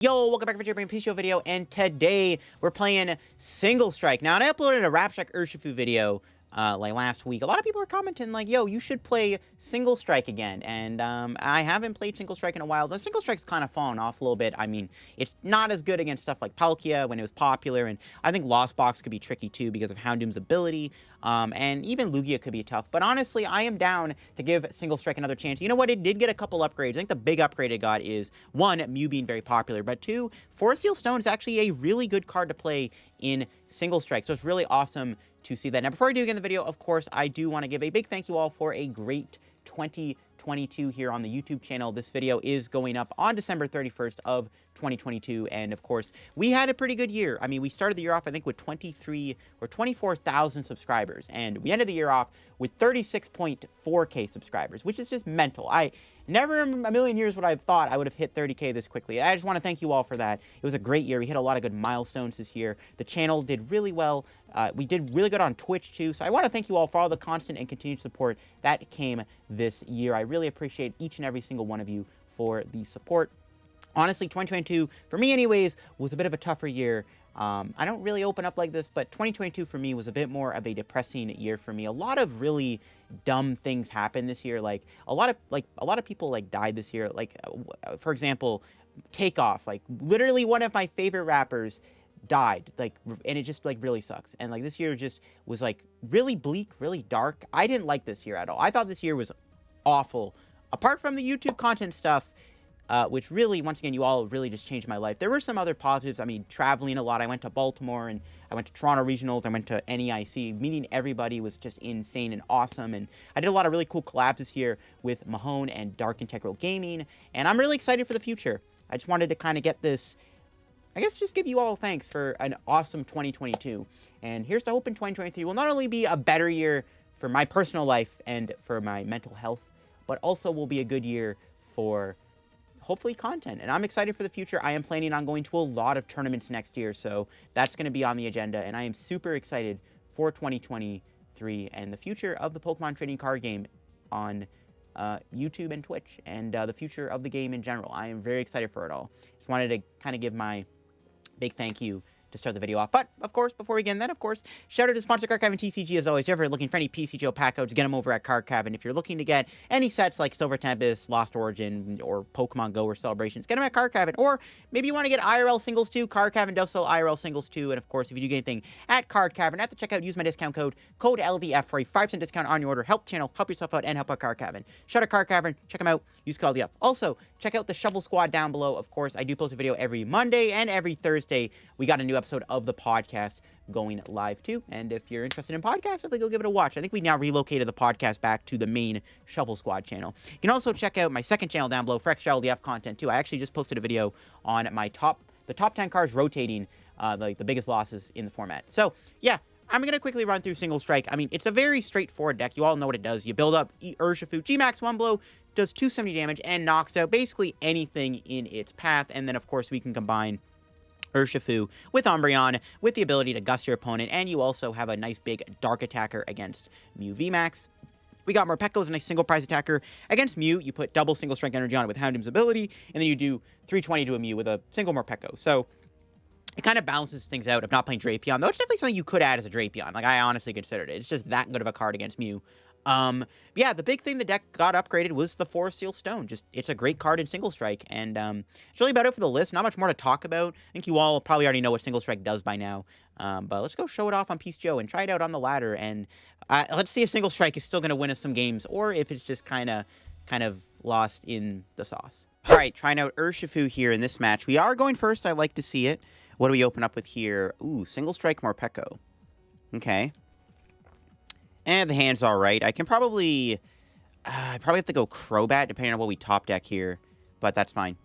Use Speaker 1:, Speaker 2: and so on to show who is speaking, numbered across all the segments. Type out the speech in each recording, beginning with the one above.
Speaker 1: Yo, welcome back to your PTCGO video, and today we're playing Single Strike. Now, I uploaded a Rapid Strike Urshifu video like last week. A lot of people are commenting like, yo, you should play Single Strike again, and I haven't played Single Strike in a while. The Single Strike's kind of fallen off a little bit. I mean, it's not as good against stuff like Palkia when it was popular, and I think Lost Box could be tricky too because of Houndoom's ability, and even Lugia could be tough. But honestly, I am down to give Single Strike another chance. You know what? It did get a couple upgrades. I think the big upgrade it got is, one, Mew being very popular, but two, Forest Seal Stone is actually a really good card to play in Single Strike. So it's really awesome to see that. Now, before I do get in the video, of course, I do want to give a big thank you all for a great 2022 here on the YouTube channel. This video is going up on December 31st of 2022, and of course, we had a pretty good year. I mean, we started the year off, I think, with 23 or 24,000 subscribers, and we ended the year off with 36.4K subscribers, which is just mental. I never in a million years would I have thought I would have hit 30K this quickly. I just want to thank you all for that. It was a great year. We hit a lot of good milestones this year. The channel did really well. We did really good on Twitch too. So I want to thank you all for all the constant and continued support that came this year. I really appreciate each and every single one of you for the support. Honestly, 2022, for me anyways, was a bit of a tougher year. I don't really open up like this, but 2022 for me was a bit more of a depressing year for me. A lot of really dumb things happened this year. Like a lot of people like died this year. Like for example, Takeoff. Like literally one of my favorite rappers died. Like, and it just like really sucks. And like this year just was like really bleak, really dark. I didn't like this year at all. I thought this year was awful. Apart from the YouTube content stuff, which really, once again, you all really just changed my life. There were some other positives. I mean, traveling a lot. I went to Baltimore, and I went to Toronto Regionals. I went to NEIC. Meeting everybody was just insane and awesome. And I did a lot of really cool collabs this year with Mahone and Dark Integral Gaming. And I'm really excited for the future. I just wanted to kind of get this, I guess, just give you all thanks for an awesome 2022. And here's to hope in 2023 will not only be a better year for my personal life and for my mental health, but also will be a good year for hopefully content. And I'm excited for the future. I am planning on going to a lot of tournaments next year, so that's going to be on the agenda, and I am super excited for 2023 and the future of the Pokemon trading card game on YouTube and Twitch, and the future of the game in general. I am very excited for it all. Just wanted to kind of give my big thank you to start the video off. But, of course, before we begin, then, of course, shout out to sponsor Card Cavern TCG. As always, if you're ever looking for any PTCGO pack codes, get them over at Card Cavern. If you're looking to get any sets like Silver Tempest, Lost Origin, or Pokemon Go or Celebrations, get them at Card Cavern. Or maybe you want to get IRL singles too. Card Cavern does sell IRL singles too. And, of course, if you do get anything at Card Cavern, at the checkout, use my discount code LDF for a 5% discount on your order. Help the channel, help yourself out, and help out Card Cavern. Shout out Card Cavern. Check them out. Use code LDF. Also, check out the Shovel Squad down below. Of course, I do post a video every Monday and every Thursday. We got a new episode of the podcast going live too, and if you're interested in podcasts, definitely go give it a watch. I think we now relocated the podcast back to the main Shovel Squad channel. You can also check out my second channel down below for extra LDF content too. I actually just posted a video on the top 10 cards rotating, like the biggest losses in the format. So yeah, I'm going to quickly run through Single Strike. I mean, it's a very straightforward deck. You all know what it does. You build up Urshifu, G-Max 1 blow, does 270 damage, and knocks out basically anything in its path. And then, of course, we can combine Urshifu with Umbreon with the ability to gust your opponent, and you also have a nice big dark attacker against Mew VMAX. We got Morpeko as a nice single prize attacker. Against Mew, you put double single strength energy on it with Houndoom's ability, and then you do 320 to a Mew with a single Morpeko. So it kind of balances things out of not playing Drapion, though it's definitely something you could add as a Drapion. Like, I honestly considered it. It's just that good of a card against Mew. Yeah, the big thing the deck got upgraded was the Forest Seal Stone. Just, it's a great card in Single Strike, and it's really about it for the list. Not much more to talk about. I think you all probably already know what Single Strike does by now. But let's go show it off on PTCGO and try it out on the ladder, and let's see if Single Strike is still going to win us some games, or if it's just kind of lost in the sauce. All right, trying out Urshifu here in this match. We are going first. I like to see it. What do we open up with here? Ooh, Single Strike Morpeko. Okay. And the hand's all right. I can probably have to go Crobat, depending on what we top deck here. But that's fine.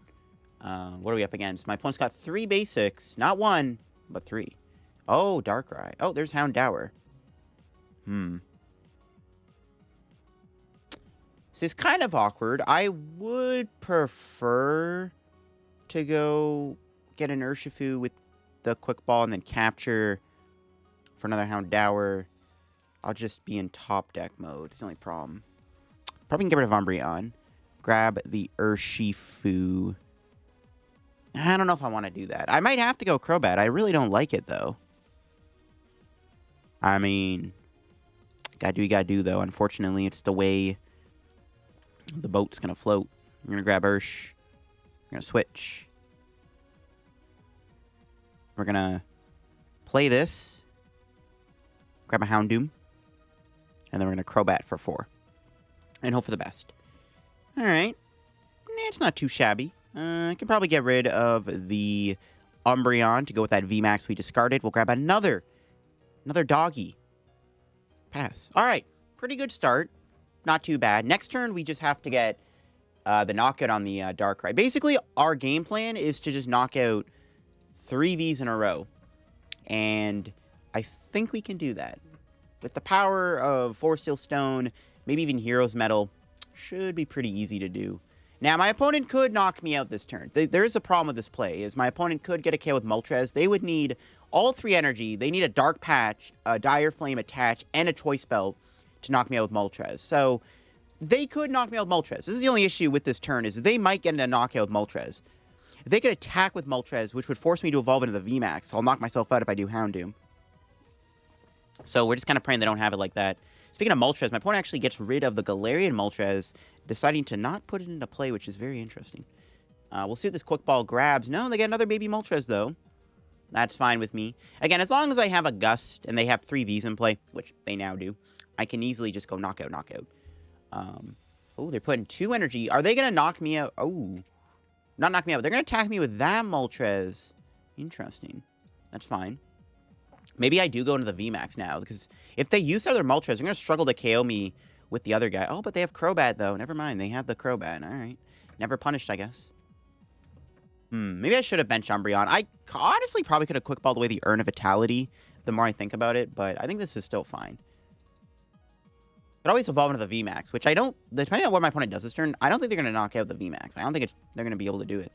Speaker 1: What are we up against? My opponent's got 3 basics. Not 1, but 3. Oh, Darkrai. Oh, there's Houndour. This is kind of awkward. I would prefer to go get an Urshifu with the Quick Ball and then capture for another Houndour. I'll just be in top deck mode. It's the only problem. Probably can get rid of Umbreon. Grab the Urshifu. I don't know if I want to do that. I might have to go Crobat. I really don't like it, though. I mean, gotta do what you gotta do, though. Unfortunately, it's the way the boat's gonna float. I'm gonna grab Ursh. We're gonna switch. We're gonna play this. Grab a Houndoom. And then we're gonna Crobat for 4. And hope for the best. Alright. It's not too shabby. I can probably get rid of the Umbreon to go with that VMAX we discarded. We'll grab another doggy. Pass. Alright. Pretty good start. Not too bad. Next turn, we just have to get the knockout on the Darkrai. Basically, our game plan is to just knock out 3 Vs in a row. And I think we can do that. With the power of Force Seal Stone, maybe even Hero's Metal, should be pretty easy to do. Now, my opponent could knock me out this turn. There is a problem with this play, is my opponent could get a KO with Moltres. They would need all 3 energy. They need a Dark Patch, a Dire Flame Attach, and a Choice Belt to knock me out with Moltres. So, they could knock me out with Moltres. This is the only issue with this turn, is that they might get a knockout with Moltres. If they could attack with Moltres, which would force me to evolve into the VMAX, so I'll knock myself out if I do Houndoom. So, we're just kind of praying they don't have it like that. Speaking of Moltres, my opponent actually gets rid of the Galarian Moltres, deciding to not put it into play, which is very interesting. We'll see what this Quick Ball grabs. No, they get another baby Moltres, though. That's fine with me. Again, as long as I have a Gust, and they have 3 Vs in play, which they now do, I can easily just go knockout, knockout. Oh, they're putting 2 energy. Are they going to knock me out? Oh, not knock me out. They're going to attack me with that Moltres. Interesting. That's fine. Maybe I do go into the VMAX now, because if they use other Moltres, they're going to struggle to KO me with the other guy. Oh, but they have Crobat, though. Never mind. They have the Crobat. All right. Never punished, I guess. Maybe I should have benched Umbreon. I honestly probably could have Quick Balled away the Urn of Vitality the more I think about it, but I think this is still fine. Could always evolve into the VMAX, which I don't... Depending on what my opponent does this turn, I don't think they're going to knock out the VMAX. I don't think they're going to be able to do it.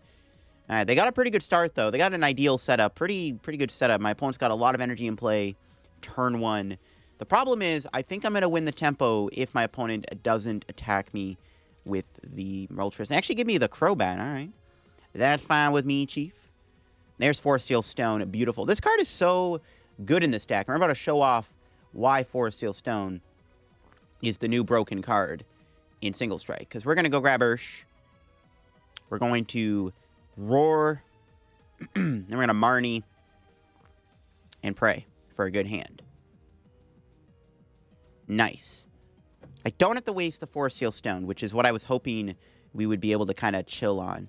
Speaker 1: All right, they got a pretty good start, though. They got an ideal setup. Pretty good setup. My opponent's got a lot of energy in play. Turn 1. The problem is, I think I'm going to win the tempo if my opponent doesn't attack me with the Moltres. They actually give me the Crobat. All right. That's fine with me, Chief. There's Force Seal Stone. Beautiful. This card is so good in this deck. I'm about to show off why Force Seal Stone is the new broken card in Single Strike. Because we're going to go grab Ursh. We're going to Roar. Then we're going to Marnie. And pray for a good hand. Nice. I don't have to waste the Force Seal Stone, which is what I was hoping we would be able to kind of chill on.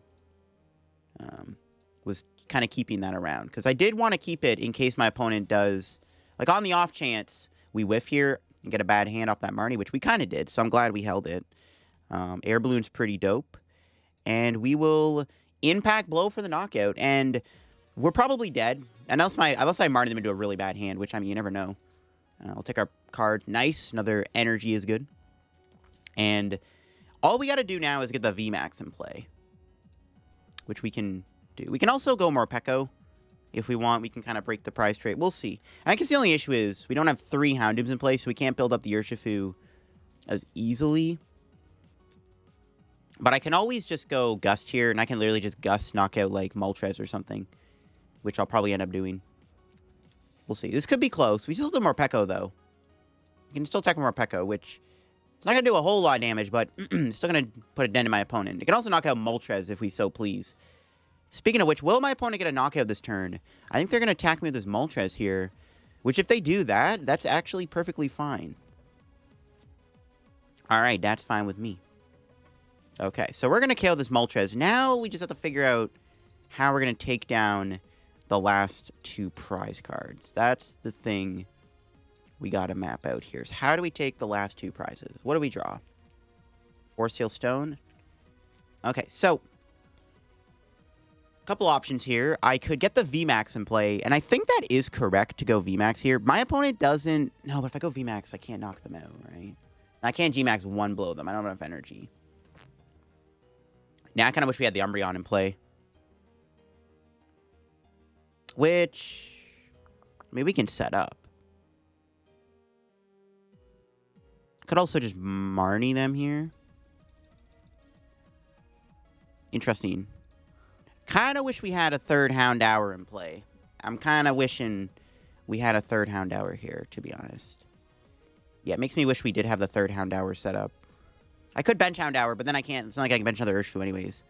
Speaker 1: Was kind of keeping that around. Because I did want to keep it in case my opponent does... Like, on the off chance we whiff here and get a bad hand off that Marnie, which we kind of did, so I'm glad we held it. Air Balloon's pretty dope. And we will Impact Blow for the knockout. And we're probably dead. Unless I Marnie them into a really bad hand, which, I mean, you never know. I'll take our card. Nice. Another energy is good. And all we got to do now is get the VMAX in play. Which we can do. We can also go Morpeko if we want. We can kind of break the prize trade. We'll see. I guess the only issue is we don't have 3 Houndooms in place, so we can't build up the Urshifu as easily. But I can always just go Gust here, and I can literally just Gust knock out like Moltres or something, which I'll probably end up doing. We'll see. This could be close. We still do Morpeko, though. We can still attack Morpeko, which it's not going to do a whole lot of damage, but it's still going to put a dent in my opponent. It can also knock out Moltres if we so please. Speaking of which, will my opponent get a knockout this turn? I think they're going to attack me with this Moltres here, which if they do that, that's actually perfectly fine. All right, that's fine with me. Okay, so we're going to KO this Moltres. Now we just have to figure out how we're going to take down the last 2 prize cards. That's the thing we got to map out here. So how do we take the last 2 prizes? What do we draw? Force Seal Stone. Okay, so a couple options here. I could get the VMAX in play, and I think that is correct to go VMAX here. My opponent doesn't... No, but if I go VMAX, I can't knock them out, right? I can't GMAX 1 blow them. I don't have enough energy. Now, I kind of wish we had the Umbreon in play. Which... maybe we can set up. Could also just Marnie them here. Interesting. Kind of wish we had a third Houndour in play. I'm kind of wishing we had a third Houndour here, to be honest. Yeah, it makes me wish we did have the third Houndour set up. I could bench Houndour, but then I can't. It's not like I can bench another Urshifu anyways.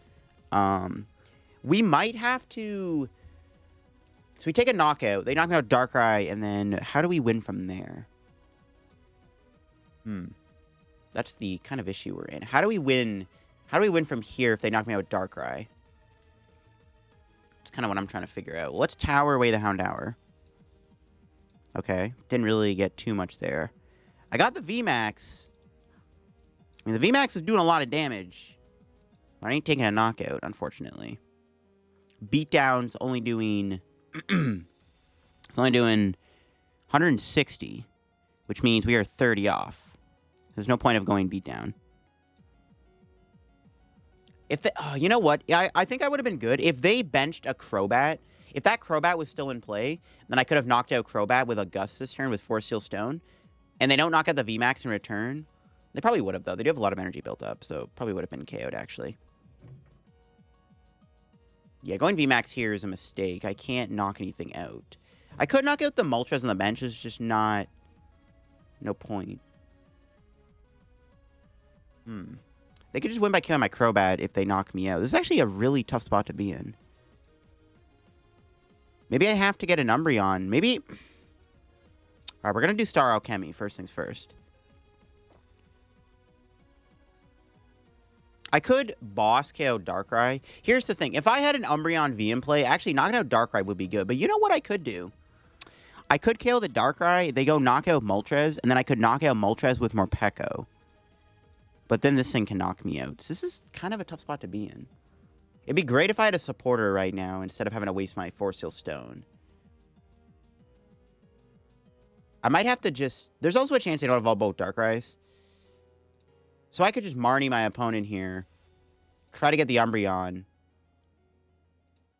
Speaker 1: We might have to... So we take a knockout. They knock out Darkrai, and then how do we win from there? That's the kind of issue we're in. How do we win? How do we win from here if they knock me out with Darkrai? It's kind of what I'm trying to figure out. Well, let's tower away the Houndour. Okay. Didn't really get too much there. I got the VMAX. I mean, the VMAX is doing a lot of damage. But I ain't taking a knockout, unfortunately. Beatdown's only doing... it's only doing 160. Which means we are 30 off. There's no point of going beatdown. If they... Oh, you know what? I think I would have been good. If they benched a Crobat... If that Crobat was still in play, then I could have knocked out Crobat with a Gust this turn with Force Seal Stone. And they don't knock out the VMAX in return. They probably would have, though. They do have a lot of energy built up, so probably would have been KO'd, actually. Yeah, going VMAX here is a mistake. I can't knock anything out. I could knock out the Moltres on the bench. It's just not... No point. They could just win by killing my Crobat if they knock me out. This is actually a really tough spot to be in. Maybe I have to get an Umbreon. Maybe... Alright, we're going to do Star Alchemy. First things first. I could boss KO Darkrai. Here's the thing. If I had an Umbreon V in play, actually knocking out Darkrai would be good. But you know what I could do? I could KO the Darkrai, they go knock out Moltres, and then I could knock out Moltres with Morpeko. But then this thing can knock me out. So this is kind of a tough spot to be in. It'd be great if I had a supporter right now instead of having to waste my Force Seal Stone. I might have to just... There's also a chance they don't evolve both Darkrai's. So I could just Marnie my opponent here. Try to get the Umbreon.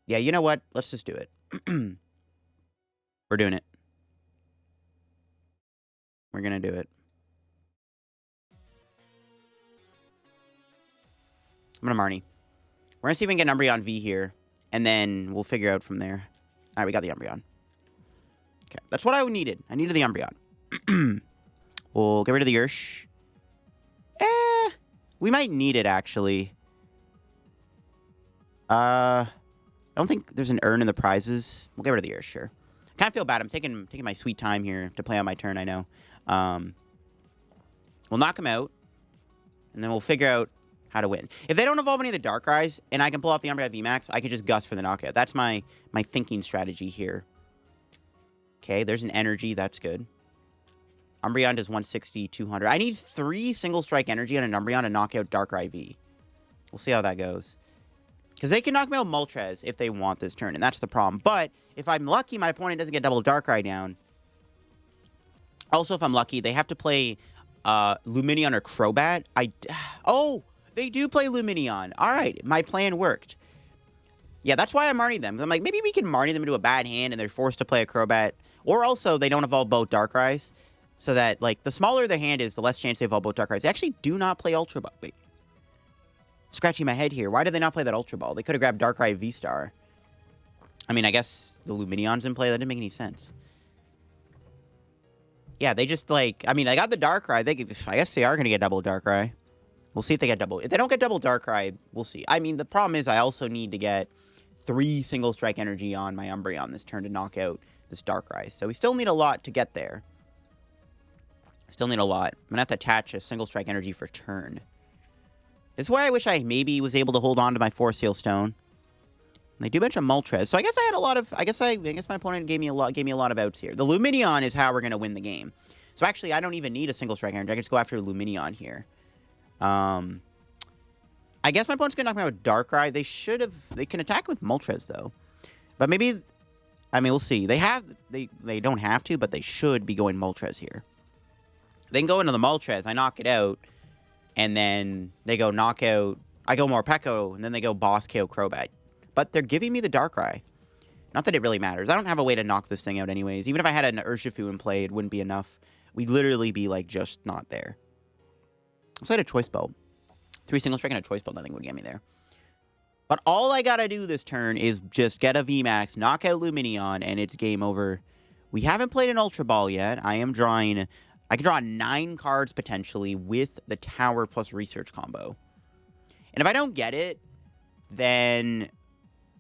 Speaker 1: Yeah, you know what? Let's just do it. We're doing it. We're going to do it. I'm going to Marnie. We're going to see if we can get an Umbreon V here. And then we'll figure out from there. All right, we got the Umbreon. Okay, that's what I needed. I needed the Umbreon. We'll get rid of the Ursh. We might need it, actually. I don't think there's an Urn in the prizes. We'll get rid of the Ursh, sure. I kind of feel bad. I'm taking my sweet time here to play on my turn, I know. We'll knock him out. And then we'll figure out how to win. If they don't evolve any of the Darkrai's, and I can pull off the Umbreon VMAX, I could just Gust for the knockout. That's my thinking strategy here. Okay, there's an energy. That's good. Umbreon does 160, 200. I need 3 single strike energy on an Umbreon to knock out Darkrai V. We'll see how that goes. Because they can knock me out Moltres if they want this turn, and that's the problem. But if I'm lucky, my opponent doesn't get double Darkrai down. Also, if I'm lucky, they have to play Lumineon or Crobat. Oh, they do play Lumineon. All right, my plan worked. Yeah, that's why I Marnie them. I'm like, maybe we can Marnie them into a bad hand, and they're forced to play a Crobat. Or also, they don't evolve both Darkrai's. So that, like, the smaller their hand is, the less chance they evolve both Darkrai's. They actually do not play Ultra Ball. Wait. Scratching my head here. Why did they not play that Ultra Ball? They could have grabbed Darkrai VSTAR. I mean, I guess the Lumineon's in play. That didn't make any sense. Yeah, they just, like... I mean, I got the Darkrai. I guess they are going to get double Darkrai. We'll see if they get double... If they don't get double Darkrai, we'll see. I mean, the problem is I also need to get 3 single strike energy on my Umbreon this turn to knock out this Darkrai. So we still need a lot to get there. Still need a lot. I'm going to have to attach a single strike energy for turn. This is why I wish I maybe was able to hold on to my Force Seal Stone. They do mention Moltres. So I guess I had a lot of... I guess my opponent gave me a lot of outs here. The Lumineon is how we're going to win the game. So actually, I don't even need a single strike energy. I can just go after Lumineon here. I guess my opponent's going to knock me out with Darkrai. They can attack with Moltres, though. But maybe... I mean, we'll see. They don't have to, but they should be going Moltres here. They can go into the Moltres, I knock it out, and then they go knock out... I go Morpeko, and then they go boss KO Crobat. But they're giving me the Darkrai. Not that it really matters. I don't have a way to knock this thing out anyways. Even if I had an Urshifu in play, it wouldn't be enough. We'd literally be, like, just not there. So I had a Choice Belt. 3 single strike and a Choice Belt, nothing would get me there. But all I gotta do this turn is just get a VMAX, knock out Lumineon, and it's game over. We haven't played an Ultra Ball yet. I am drawing... I can draw 9 cards, potentially, with the Tower plus Research combo. And if I don't get it, then...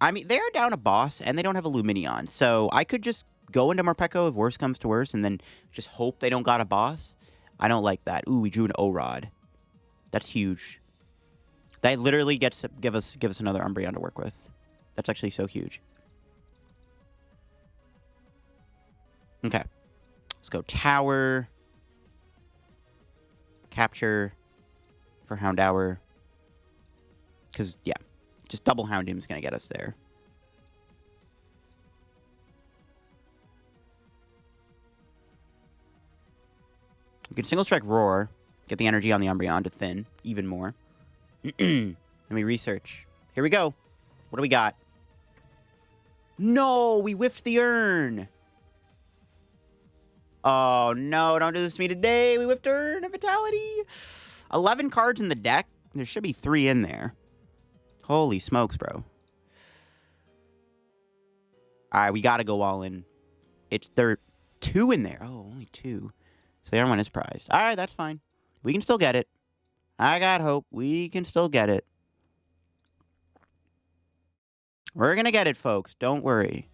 Speaker 1: I mean, they're down a boss, and they don't have a Lumineon. So I could just go into Morpeko if worse comes to worse, and then just hope they don't got a boss. I don't like that. Ooh, we drew an O-Rod. That's huge. That literally gets to give us another Umbreon to work with. That's actually so huge. Okay. Let's go Tower. Capture for Houndour. Because, yeah, just double Houndoom is going to get us there. We can single strike Roar. Get the energy on the Umbreon to thin even more. Let me research. Here we go. What do we got? No, we whiffed the Urn. Oh, no, don't do this to me today. We whiffed Urn of Vitality. 11 cards in the deck. There should be 3 in there. Holy smokes, bro. All right, we got to go all in. There are 2 in there. Oh, only 2. So the other one is prized. All right, that's fine. We can still get it. I got hope. We can still get it. We're going to get it, folks. Don't worry.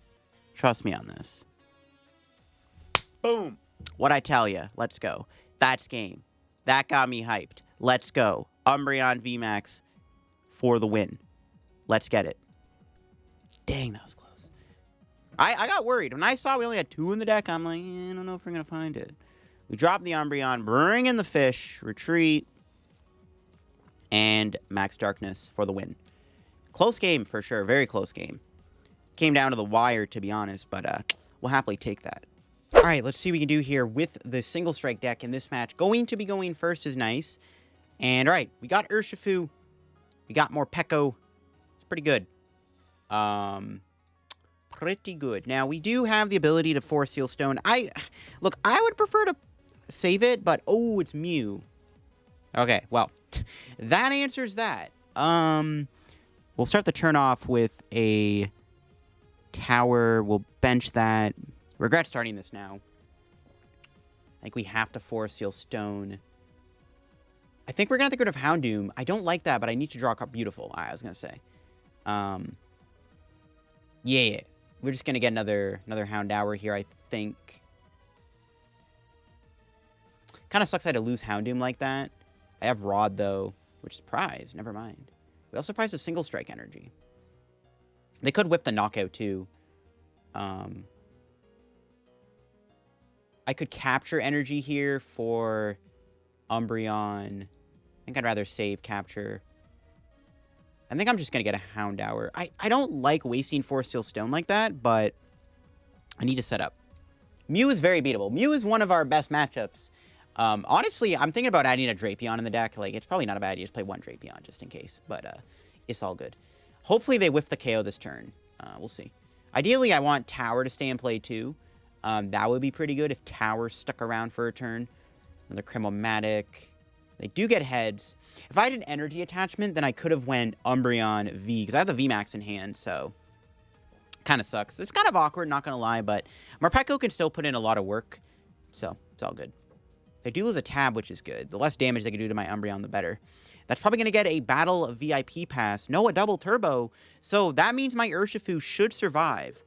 Speaker 1: Trust me on this. Boom. What'd I tell you? Let's go. That's game. That got me hyped. Let's go. Umbreon VMAX for the win. Let's get it. Dang, that was close. I got worried. When I saw we only had 2 in the deck, I'm like, I don't know if we're going to find it. We drop the Umbreon, bring in the fish, retreat, and Max Darkness for the win. Close game for sure. Very close game. Came down to the wire, to be honest, but we'll happily take that. All right, let's see what we can do here with the single strike deck in this match. Going to be going first is nice. And all right, we got Urhsifu. We got Morpeko. It's pretty good. Pretty good. Now, we do have the ability to Force Seal Stone. Look, I would prefer to save it, but oh, it's Mew. Okay, well, that answers that. We'll start the turn off with a Tower. We'll bench that. Regret starting this now. I think we have to Force Seal Stone. I think we're going to have to get rid of Houndoom. I don't like that, but I need to draw a card. Beautiful. I was going to say. Yeah. We're just going to get another Houndour here, I think. Kind of sucks I had to lose Houndoom like that. I have Rod, though, which is prized. Never mind. We also prized a single strike energy. They could whip the knockout, too. I could capture energy here for Umbreon. I think I'd rather save capture. I think I'm just going to get a Houndour. I don't like wasting Force Seal Stone like that, but I need to set up. Mew is very beatable. Mew is one of our best matchups. Honestly, I'm thinking about adding a Drapion in the deck. Like, it's probably not a bad idea. Just play 1 Drapion just in case, but it's all good. Hopefully they whiff the KO this turn. We'll see. Ideally, I want Tower to stay in play too. That would be pretty good if Tower stuck around for a turn. Another Cremomatic. They do get heads. If I had an energy attachment, then I could have went Umbreon V, because I have the VMAX in hand, so kind of sucks. It's kind of awkward, not going to lie, but Morpeko can still put in a lot of work, so it's all good. They do lose a tab, which is good. The less damage they can do to my Umbreon, the better. That's probably going to get a Battle VIP pass. No, a double turbo. So that means my Urshifu should survive.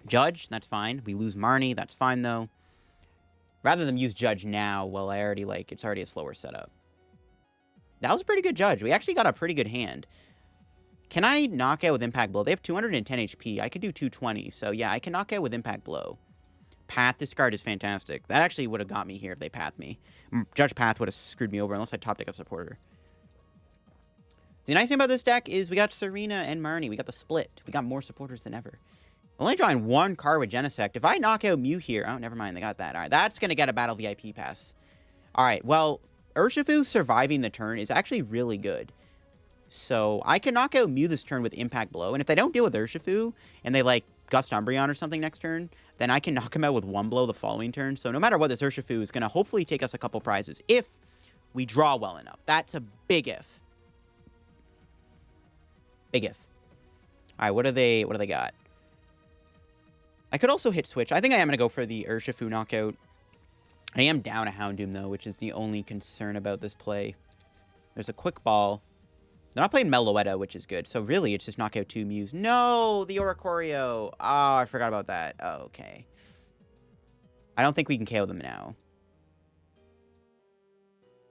Speaker 1: Judge, that's fine. We lose Marnie, that's fine, though. Rather than use Judge now, well, it's already a slower setup. That was a pretty good Judge. We actually got a pretty good hand. Can I knock out with Impact Blow? They have 210 HP. I could do 220. So, yeah, I can knock out with Impact Blow. Path discard is fantastic. That actually would have got me here if they path me. Judge Path would have screwed me over unless I top deck a supporter. The nice thing about this deck is we got Serena and Marnie. We got the split. We got more supporters than ever. Only drawing 1 card with Genesect. If I knock out Mew here... Oh, never mind. They got that. All right, that's going to get a Battle VIP pass. All right, well, Urshifu surviving the turn is actually really good. So I can knock out Mew this turn with Impact Blow. And if they don't deal with Urshifu and they, like, Gust Umbreon or something next turn, then I can knock him out with 1 blow the following turn. So no matter what, this Urshifu is going to hopefully take us a couple prizes if we draw well enough. That's a big if. Big if. All right, what do they got? I could also hit switch. I think I am going to go for the Urshifu knockout. I am down a Houndoom, though, which is the only concern about this play. There's a quick ball. They're not playing Meloetta, which is good. So really, it's just knock out 2 Mews. No, the Oricorio. Oh, I forgot about that. Oh, okay. I don't think we can KO them now.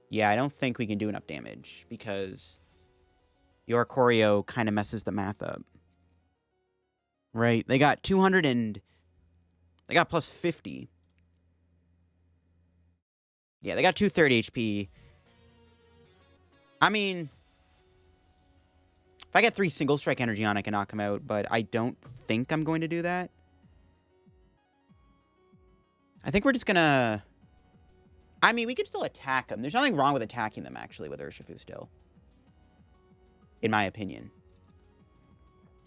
Speaker 1: Yeah, I don't think we can do enough damage because the Oricorio kind of messes the math up. Right, they got 200 and... They got plus 50. Yeah, they got 230 HP. I mean... If I get 3 single strike energy on, I can knock him out, but I don't think I'm going to do that. I think we're just gonna... I mean, we can still attack them. There's nothing wrong with attacking them, actually, with Urshifu still. In my opinion.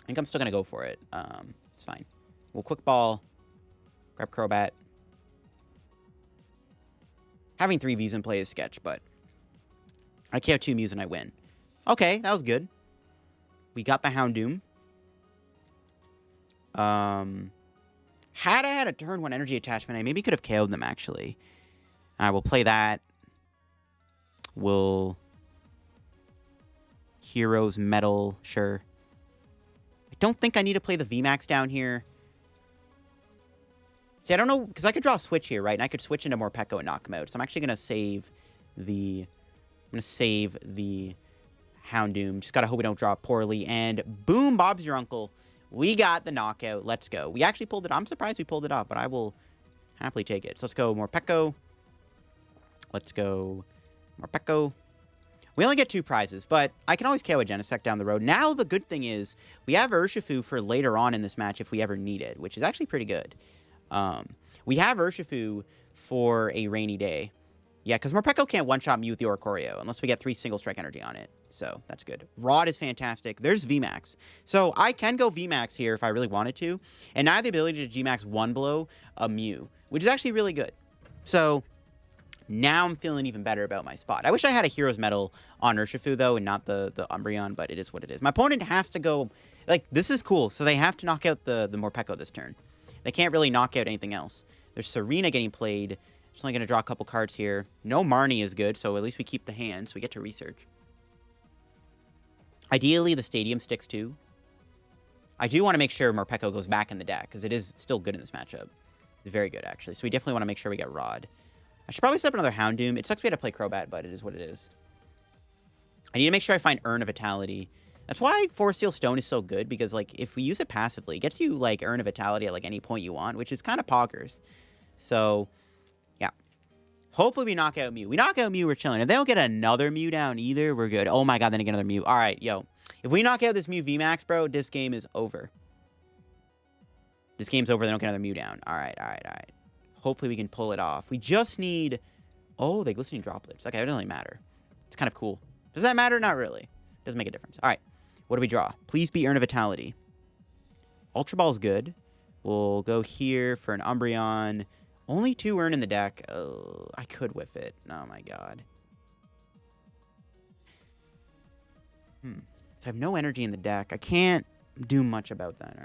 Speaker 1: I think I'm still gonna go for it. It's fine. We'll quick ball. Grab Crobat. Having 3 Vs in play is sketch, but... I KO 2 Mews and I win. Okay, that was good. We got the Houndoom. Had I had a turn 1 energy attachment, I maybe could have KO'd them, actually. I will play that. We'll... Heroes, Metal, sure. I don't think I need to play the VMAX down here. See, I don't know, because I could draw a switch here, right? And I could switch into Morpeko and knock him out. So I'm actually going to save the... I'm going to save the... Houndoom. Just gotta hope we don't draw poorly. And boom, Bob's your uncle. We got the knockout. Let's go. We actually pulled it. I'm surprised we pulled it off, but I will happily take it. So let's go Morpeko. Let's go Morpeko. We only get 2 prizes, but I can always KO a Genesect down the road. Now the good thing is we have Urshifu for later on in this match if we ever need it, which is actually pretty good. We have Urshifu for a rainy day. Yeah, because Morpeko can't one-shot Mew with the Oricorio unless we get 3 single strike energy on it. So, that's good. Rod is fantastic. There's VMAX. So, I can go VMAX here if I really wanted to. And I have the ability to G-Max 1 below a Mew, which is actually really good. So, now I'm feeling even better about my spot. I wish I had a Hero's Medal on Urshifu, though, and not the Umbreon, but it is what it is. My opponent has to go... Like, this is cool. So, they have to knock out the Morpeko this turn. They can't really knock out anything else. There's Serena getting played... Just only going to draw a couple cards here. No Marnie is good, so at least we keep the hand, so we get to research. Ideally, the Stadium sticks too. I do want to make sure Morpeko goes back in the deck, because it is still good in this matchup. It's very good, actually. So we definitely want to make sure we get Rod. I should probably set up another Houndoom. It sucks we had to play Crobat, but it is what it is. I need to make sure I find Urn of Vitality. That's why Force Seal Stone is so good, because like if we use it passively, it gets you like Urn of Vitality at like any point you want, which is kind of poggers. So... Hopefully we knock out Mew. We knock out Mew, we're chilling. If they don't get another Mew down either, we're good. Oh my god, then again another Mew. All right, yo. If we knock out this Mew VMAX, bro, this game is over. This game's over. They don't get another Mew down. All right, all right, all right. Hopefully we can pull it off. We just need... Oh, they glistening droplets. Okay, it doesn't really matter. It's kind of cool. Does that matter? Not really. Doesn't make a difference. All right. What do we draw? Please be Urn of Vitality. Ultra Ball's good. We'll go here for an Umbreon... Only 2 Urn in the deck. Oh, I could whiff it. Oh my god. So I have no energy in the deck. I can't do much about that.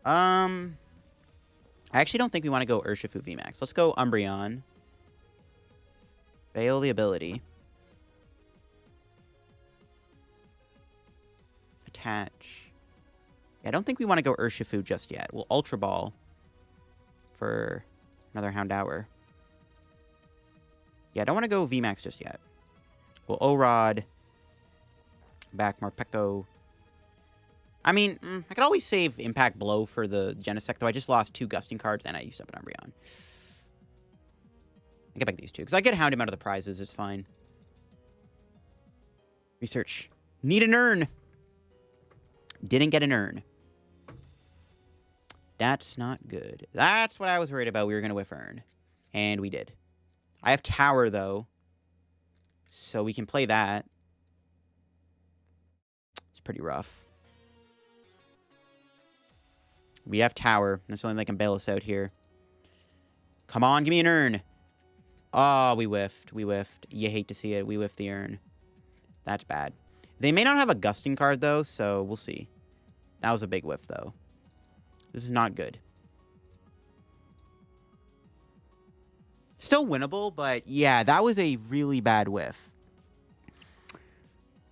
Speaker 1: Alright. I actually don't think we want to go Urshifu VMAX. Let's go Umbreon. Fail the ability. Attach. Yeah, I don't think we want to go Urshifu just yet. We'll Ultra Ball for another Houndour. Yeah, I don't want to go VMAX just yet. We'll O-Rod. Back Morpeko. I mean, I could always save Impact Blow for the Genesect, though I just lost 2 Gusting cards and I used up an Umbreon. I get back these 2, because I get Houndoom out of the prizes. It's fine. Research. Need an Urn. Didn't get an Urn. That's not good. That's what I was worried about. We were going to whiff Urn. And we did. I have Tower, though. So we can play that. It's pretty rough. We have Tower. That's the only thing that can bail us out here. Come on, give me an Urn. Oh, we whiffed. We whiffed. You hate to see it. We whiffed the Urn. That's bad. They may not have a gusting card, though, so we'll see. That was a big whiff, though. This is not good. Still winnable, but yeah, that was a really bad whiff.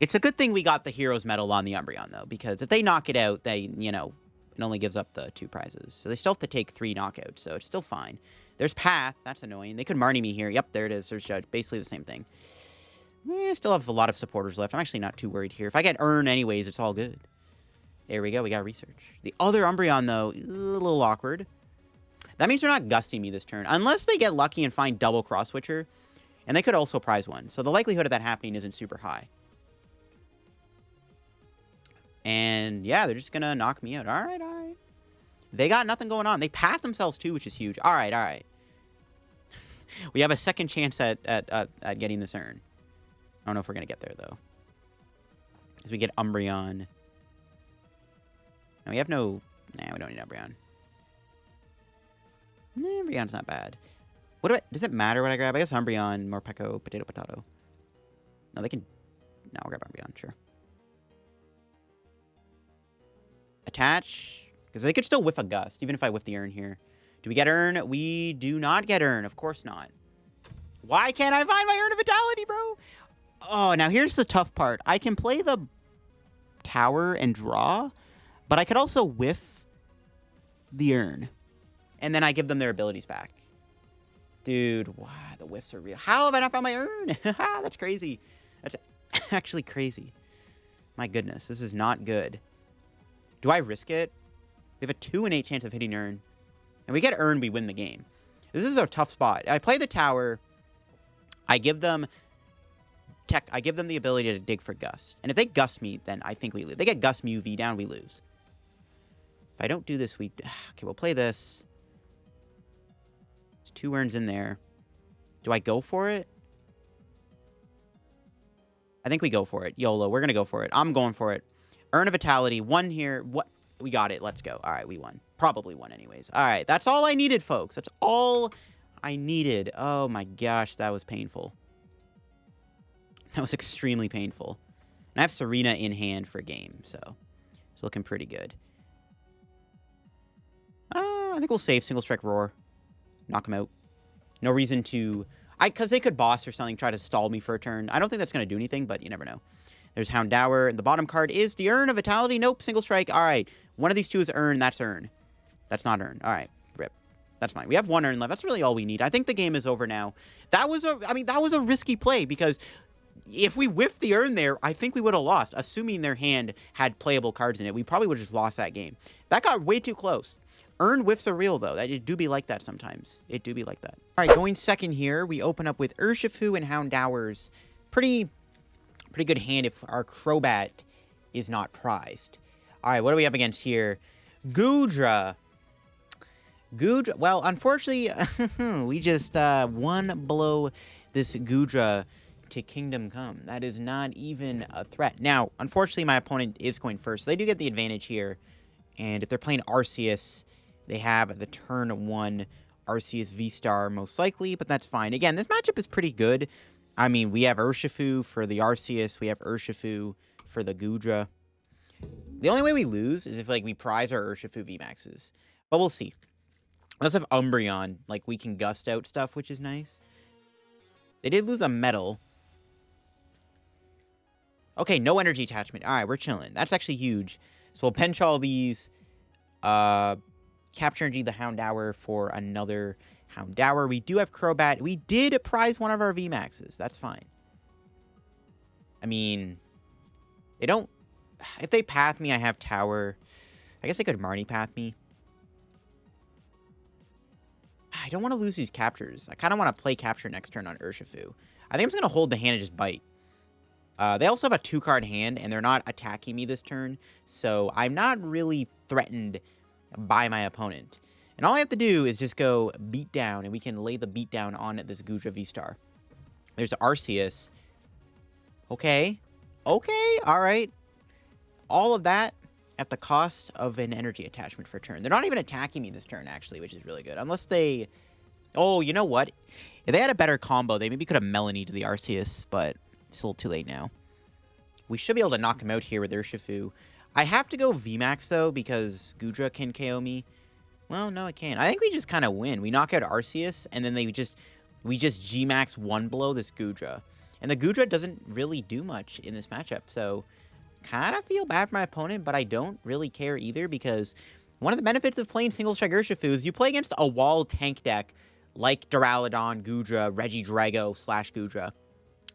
Speaker 1: It's a good thing we got the Heroes Medal on the Umbreon, though, because if they knock it out, they, you know, it only gives up the 2 prizes. So they still have to take 3 knockouts, so it's still fine. There's Path. That's annoying. They could Marnie me here. Yep, there it is. There's Judge. Basically the same thing. Still have a lot of supporters left. I'm actually not too worried here. If I get Urn anyways, it's all good. There we go. We got research. The other Umbreon, though, a little awkward. That means they're not gusting me this turn. Unless they get lucky and find double cross-switcher. And they could also prize one. So the likelihood of that happening isn't super high. And yeah, they're just going to knock me out. All right, all right. They got nothing going on. They pass themselves too, which is huge. All right, all right. We have a second chance at getting this Urn. I don't know if we're going to get there, though. As we get Umbreon. And we have no... Nah, we don't need Umbreon. Umbreon's not bad. Does it matter what I grab? I guess Umbreon, Morpeko, Potato. No, they can... No, I'll grab Umbreon, sure. Attach. Because they could still whiff a Gust, even if I whiff the Urn here. Do we get Urn? We do not get Urn. Of course not. Why can't I find my Urn of Vitality, bro? Oh, now here's the tough part. I can play the Tower and draw, but I could also whiff the Urn. And then I give them their abilities back. Dude, wow, the whiffs are real. How have I not found my Urn? That's crazy. That's actually crazy. My goodness, this is not good. Do I risk it? We have a 2 in 8 chance of hitting Urn. And we get Urn, we win the game. This is a tough spot. I play the Tower. I give them the ability to dig for Gust. And if they Gust me, then I think we lose. They get Gust Mew V down, we lose. If I don't do this, we... Okay, we'll play this. There's 2 Urns in there. Do I go for it? I think we go for it. YOLO, we're going to go for it. I'm going for it. Urn of Vitality, 1 here. What? We got it. Let's go. All right, we won. Probably won anyways. All right, that's all I needed, folks. That's all I needed. Oh my gosh, that was painful. That was extremely painful. And I have Serena in hand for game, so it's looking pretty good. I think we'll save Single Strike Roar. Knock him out. No reason to... Because they could boss or something, try to stall me for a turn. I don't think that's going to do anything, but you never know. There's Houndour, and the bottom card is the Urn of Vitality. Nope, Single Strike. All right, one of these 2 is Urn. That's Urn. That's not Urn. All right, rip. That's fine. We have 1 Urn left. That's really all we need. I think the game is over now. That was a risky play, because if we whiffed the Urn there, I think we would have lost. Assuming their hand had playable cards in it, we probably would have just lost that game. That got way too close. Urn whiffs are real, though. It do be like that sometimes. It do be like that. All right, going second here, we open up with Urshifu and Houndour's pretty good hand if our Crobat is not prized. All right, what are we up against here? Goodra. Well, unfortunately, we just one below this Goodra to Kingdom Come. That is not even a threat. Now, unfortunately, my opponent is going first. So they do get the advantage here. And if they're playing Arceus, they have the turn 1 Arceus VSTAR most likely, but that's fine. Again, this matchup is pretty good. I mean, we have Urhsifu for the Arceus. We have Urhsifu for the Goodra. The only way we lose is if, like, we prize our Urshifu VMAXs. But we'll see. We also have Umbreon. Like, we can gust out stuff, which is nice. They did lose a medal. Okay, no energy attachment. All right, we're chilling. That's actually huge. So we'll pinch all these. Capture energy the Houndour for another Houndour. We do have Crobat. We did prize one of our VMAXs. That's fine. I mean, they don't... If they path me, I have Tower. I guess they could Marnie path me. I don't want to lose these captures. I kind of want to play capture next turn on Urshifu. I think I'm just going to hold the hand and just bite. They also have a 2-card hand, and they're not attacking me this turn. So I'm not really threatened by my opponent. And all I have to do is just go beat down, and we can lay the beat down on this Goodra VSTAR. There's Arceus. Okay. Okay, all right. All of that at the cost of an energy attachment for a turn. They're not even attacking me this turn, actually, which is really good. Unless they... Oh, you know what? If they had a better combo, they maybe could have Melanie to the Arceus, but it's a little too late now. We should be able to knock him out here with Urshifu. I have to go VMAX, though, because Goodra can KO me. Well, no, it can't. I think we just kind of win. We knock out Arceus, and then we just G-Max one blow this Goodra. And the Goodra doesn't really do much in this matchup, so kind of feel bad for my opponent, but I don't really care either, because one of the benefits of playing Single Strike Urshifu is you play against a wall tank deck like Duraludon, Goodra, Regidrago / Goodra.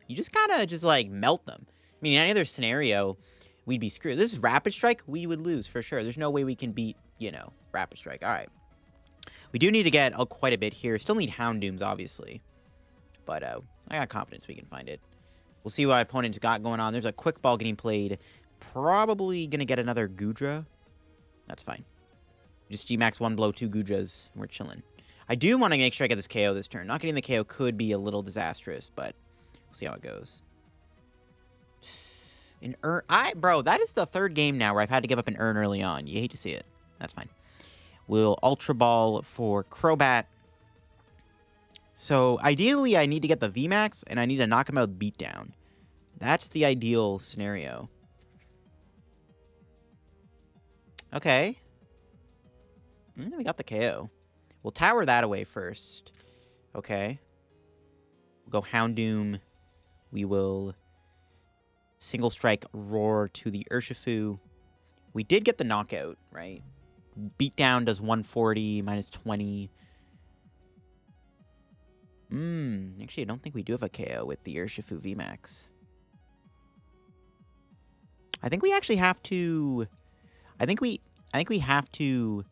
Speaker 1: You just kind of like melt them. I mean, in any other scenario, we'd be screwed. This is Rapid Strike, we would lose for sure. There's no way we can beat, you know, Rapid Strike. All right. We do need to get quite a bit here. Still need Houndooms, obviously. But I got confidence we can find it. We'll see what my opponent's got going on. There's a quick ball getting played. Probably going to get another Goodra. That's fine. Just G-Max one blow, 2 Goodras. We're chilling. I do want to make sure I get this KO this turn. Not getting the KO could be a little disastrous, but we'll see how it goes. An Urn. Bro, that is the 3rd game now where I've had to give up an Urn early on. You hate to see it. That's fine. We'll Ultra Ball for Crobat. So, ideally, I need to get the VMAX, and I need to knock him out with Beatdown. That's the ideal scenario. Okay. We got the KO. We'll tower that away first. Okay. We'll go Houndoom. We will Single Strike Roar to the Urshifu. We did get the knockout, right? Beatdown does 140, minus 20. Actually, I don't think we do have a KO with the Urshifu VMAX. I think we actually have to... I think we have to...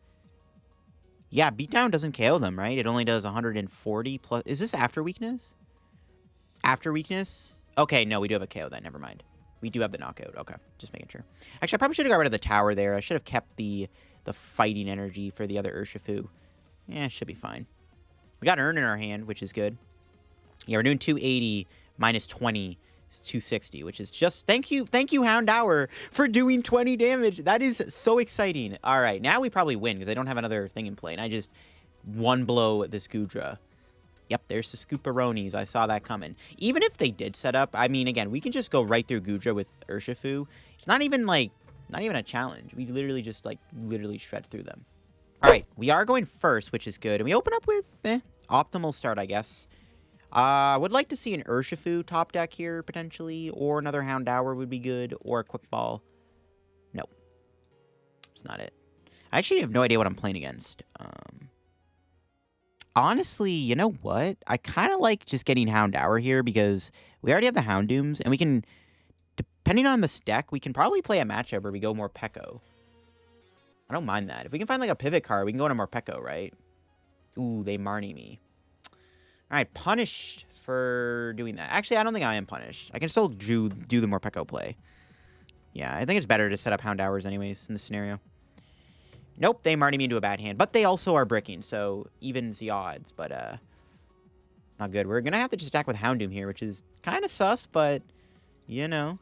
Speaker 1: Yeah, Beatdown doesn't KO them, right? It only does 140 plus... Is this after weakness? After weakness? Okay, no, we do have a KO then. Never mind. We do have the knockout. Okay, just making sure. Actually, I probably should have got rid of the tower there. I should have kept the fighting energy for the other Urshifu. Yeah, should be fine. We got an Urn in our hand, which is good. Yeah, we're doing 280 minus 20 is 260, which is just... Thank you, Houndour, for doing 20 damage. That is so exciting. All right, now we probably win because I don't have another thing in play. And I just one blow this Goodra. Yep, there's the Scooperonis. I saw that coming. Even if they did set up, I mean, again, we can just go right through Goodra with Urshifu. It's not even a challenge. We literally just, literally shred through them. All right, we are going first, which is good. And we open up with, optimal start, I guess. Would like to see an Urshifu top deck here, potentially. Or another Houndour would be good. Or a Quick Ball. No. It's not it. I actually have no idea what I'm playing against. Honestly, you know what? I kind of like just getting Houndour here because we already have the Houndooms. And we can, depending on this deck, we can probably play a matchup where we go Morpeko. I don't mind that. If we can find, a pivot card, we can go into Morpeko, right? Ooh, they Marnie me. All right, punished for doing that. Actually, I don't think I am punished. I can still do the Morpeko play. Yeah, I think it's better to set up Houndours anyways in this scenario. Nope, they Marnie me into a bad hand. But they also are bricking, so evens the odds. But, not good. We're going to have to just attack with Houndoom here, which is kind of sus, but, you know,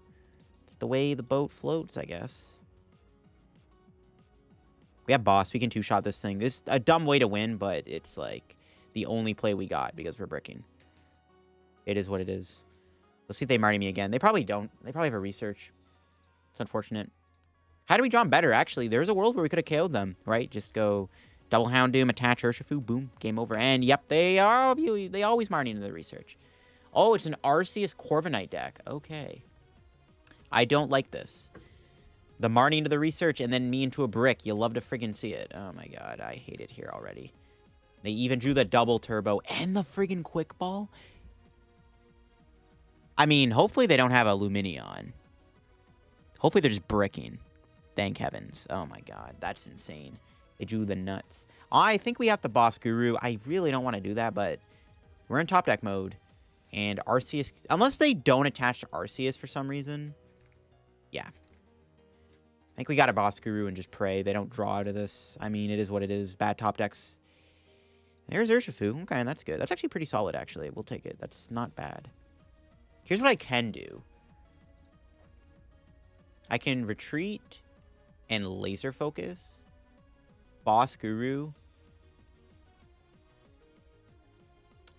Speaker 1: it's the way the boat floats, I guess. We have boss. We can two-shot this thing. This is a dumb way to win, but it's, the only play we got because we're bricking. It is what it is. Let's see if they Marnie me again. They probably don't. They probably have a research. It's unfortunate. How do we draw them better, actually? There's a world where we could have KO'd them, right? Just go double Houndoom, attach Urshifu, boom, game over. And, yep, they always Marnie into the research. Oh, it's an Arceus Corviknight deck. Okay. I don't like this. The Marnie into the research and then me into a brick. You'll love to friggin' see it. Oh, my God. I hate it here already. They even drew the double turbo and the friggin' quick ball. I mean, hopefully they don't have a Lumineon. Hopefully they're just bricking. Thank heavens. Oh my god, that's insane. They drew the nuts. I think we have to boss Guru. I really don't want to do that, but we're in top deck mode. And Arceus, unless they don't attach to Arceus for some reason. Yeah. I think we got to boss Guru and just pray they don't draw out of this. I mean, it is what it is. Bad top decks. There's Urshifu. Okay, that's good. That's actually pretty solid, actually. We'll take it. That's not bad. Here's what I can do. I can retreat and laser focus. Boss Guru.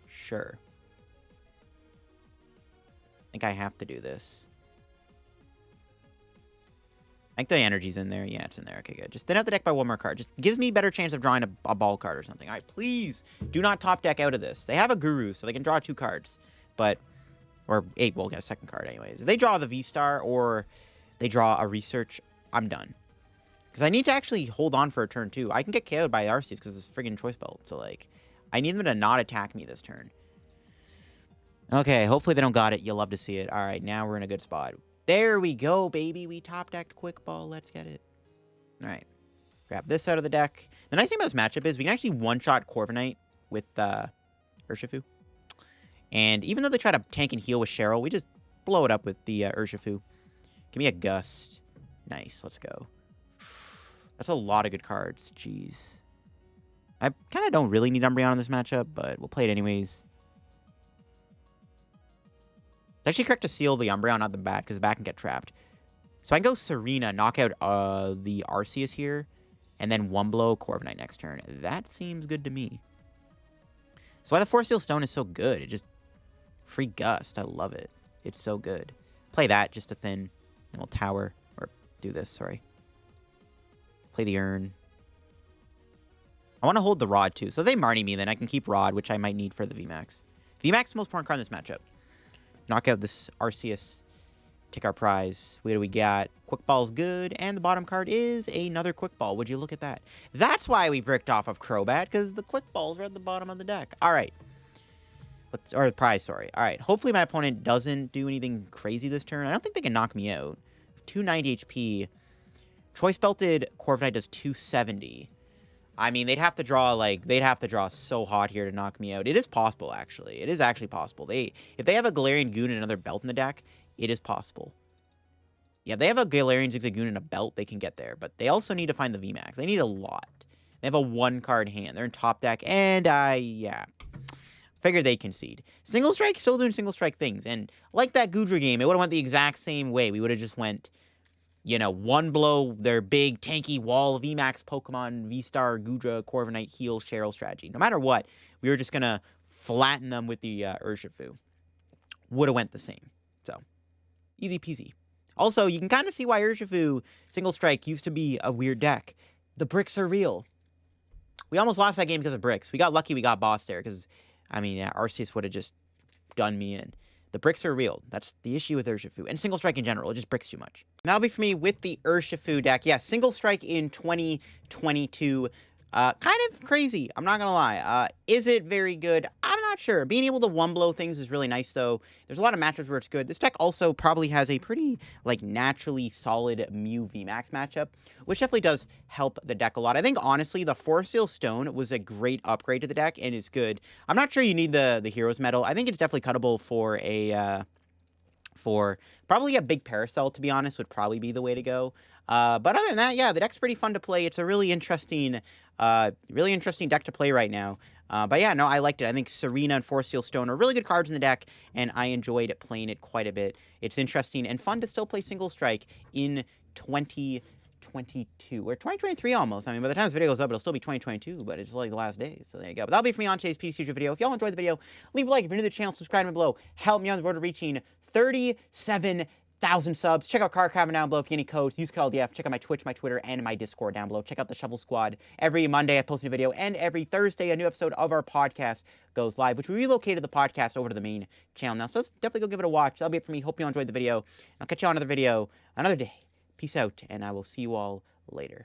Speaker 1: Sure. I think I have to do this. think the energy's in there. Yeah, it's in there. Okay, good. Just thin out the deck by one more card. Just gives me better chance of drawing a ball card or something. All right, please do not top deck out of this. They have a Guru, so they can draw 2 cards. But, or 8, we'll get a second card anyways. If they draw the VSTAR or they draw a Research, I'm done. Because I need to actually hold on for a turn, too. I can get KO'd by Arceus because it's friggin' Choice Belt. So, like, I need them to not attack me this turn. Okay, hopefully they don't got it. You'll love to see it. All right, now we're in a good spot. There we go, baby. We top-decked Quick Ball. Let's get it. All right. Grab this out of the deck. The nice thing about this matchup is we can actually one-shot Corviknight with Urshifu. And even though they try to tank and heal with Cheryl, we just blow it up with the Urshifu. Give me a Gust. Nice. Let's go. That's a lot of good cards. Jeez. I kind of don't really need Umbreon in this matchup, but we'll play it anyways. It's actually correct to seal the Umbreon, not the bat, because the bat can get trapped. So I can go Serena, knock out the Arceus here, and then one blow Corviknight next turn. That seems good to me. So why the Force Seal Stone is so good. It just... Free Gust. I love it. It's so good. Play that just to thin. And we'll tower. Or do this, sorry. Play the Urn. I want to hold the Rod, too. So if they Marnie me, then I can keep Rod, which I might need for the VMAX. VMAX is the most important card in this matchup. Knock out this Arceus. Take our prize. What do we got? Quick Ball's good. And the bottom card is another Quick Ball. Would you look at that? That's why we bricked off of Crobat, because the Quick Balls are at the bottom of the deck. All right. Or the prize, sorry. All right. Hopefully my opponent doesn't do anything crazy this turn. I don't think they can knock me out. 290 HP. Choice Belted Corviknight does 270. I mean, they'd have to draw so hot here to knock me out. It is possible, actually. It is actually possible. If they have a Galarian Goon and another belt in the deck, it is possible. Yeah, if they have a Galarian Zigzagoon and a belt, they can get there. But they also need to find the VMAX. They need a lot. They have a 1-card hand. They're in top deck. And, yeah. Figure they concede. Single Strike, still doing Single Strike things. And like that Goodra game, it would have went the exact same way. We would have just went, you know, one blow, their big, tanky wall, VMAX, Pokemon, VSTAR, Goodra, Corviknight, heal, Cheryl strategy. No matter what, we were just going to flatten them with the Urshifu. Would have went the same. So, easy peasy. Also, you can kind of see why Urshifu Single Strike used to be a weird deck. The bricks are real. We almost lost that game because of bricks. We got lucky we got boss there because... I mean, yeah, Arceus would have just done me in. The bricks are real. That's the issue with Urshifu. And Single Strike in general. It just bricks too much. That'll be for me with the Urshifu deck. Yeah, Single Strike in 2022. Kind of crazy. I'm not going to lie. Is it very good? I'm not sure. Being able to one-blow things is really nice, though. There's a lot of matchups where it's good. This deck also probably has a pretty, like, naturally solid Mew VMAX matchup, which definitely does help the deck a lot. I think, honestly, the Force Seal Stone was a great upgrade to the deck and is good. I'm not sure you need the Hero's Medal. I think it's definitely cuttable for a... for probably a big Parasol, to be honest, would probably be the way to go. But other than that, yeah, the deck's pretty fun to play. It's a really interesting deck to play right now. But yeah, no, I liked it. I think Serena and Force Seal Stone are really good cards in the deck, and I enjoyed playing it quite a bit. It's interesting and fun to still play Single Strike in 2022, or 2023 almost. I mean, by the time this video goes up, it'll still be 2022, but it's like the last day, so there you go. But that'll be for me on today's PTCGO video. If y'all enjoyed the video, leave a like. If you're new to the channel, subscribe down below. Help me on the road to reaching 37,000 subs. Check out Card Craft down below if you get any codes. Use code LDF. Check out my Twitch, my Twitter, and my Discord down below. Check out the Shovel Squad. Every Monday I post a new video, and every Thursday a new episode of our podcast goes live, which we relocated the podcast over to the main channel now. So let's definitely go give it a watch. That'll be it for me. Hope you all enjoyed the video. I'll catch you on another video another day. Peace out, and I will see you all later.